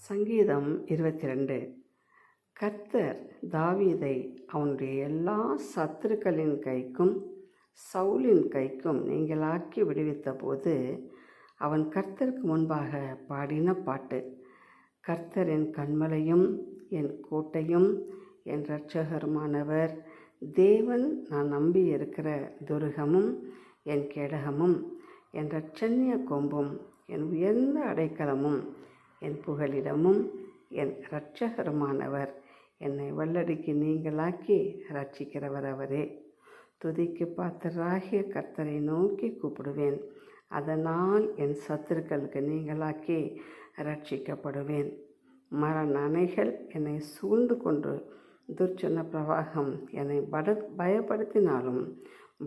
சங்கீதம் 22. கர்த்தர் தாவீதை அவனுடைய எல்லா சத்துருக்களின் கைக்கும் சவுலின் கைக்கும் நீங்களாக்கி விடுவித்த போது அவன் கர்த்தருக்கு முன்பாக பாடின பாட்டு. கர்த்தர் என் கன்மலையும் என் கோட்டையும் என் இரட்சகருமானவர், தேவன் நான் நம்பி இருக்கிற துருகமும் என் கேடகமும் என் இரட்சண்ய கொம்பும் என் உயர்ந்த அடைக்கலமும் என் புகலிடமும் என் இரட்சகருமானவர், என்னை வல்லடிக்கு நீங்களாக்கி ரட்சிக்கிறவர் அவரே. துதிக்கு பாத்திரராகிய கர்த்தரை நோக்கி கூப்பிடுவேன், அதனால் என் சத்துருக்களுக்கு நீங்களாக்கி ரட்சிக்கப்படுவேன். மரண அணைகள் என்னை சூழ்ந்து கொண்டு துர்ச்சன பிரவாகம் என்னை பயப்படுத்தினாலும்,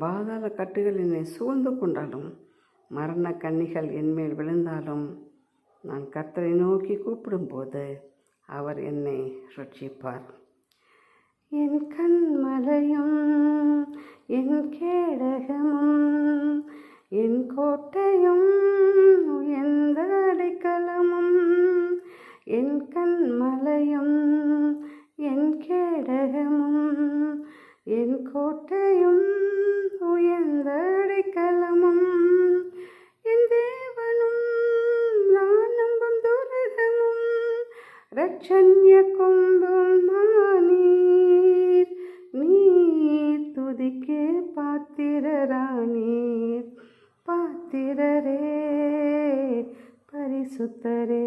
பாதாள கட்டுகள் என்னை சூழ்ந்து கொண்டாலும், மரண கண்ணிகள் என்மேல் விழுந்தாலும், நான் கர்த்தரை நோக்கி கூப்பிடும்போது அவர் என்னை ரட்சிப்பார். என் கன்மலையும் என் கேடகமும் என் கோட்டையும் உயர்ந்த அடைக்கலமும், என் கன்மலையும் என் கேடகமும் என் கோட்டையும் உயர்ந்த அடைக்கலமும், என் தேவனும் நான் நம்பும் துருகமும் இரட்சண்ய கொம்பும் நீர். நீர் துதிக்கு பாத்திரரானீர், பாத்திரரே பரிசுத்தரே.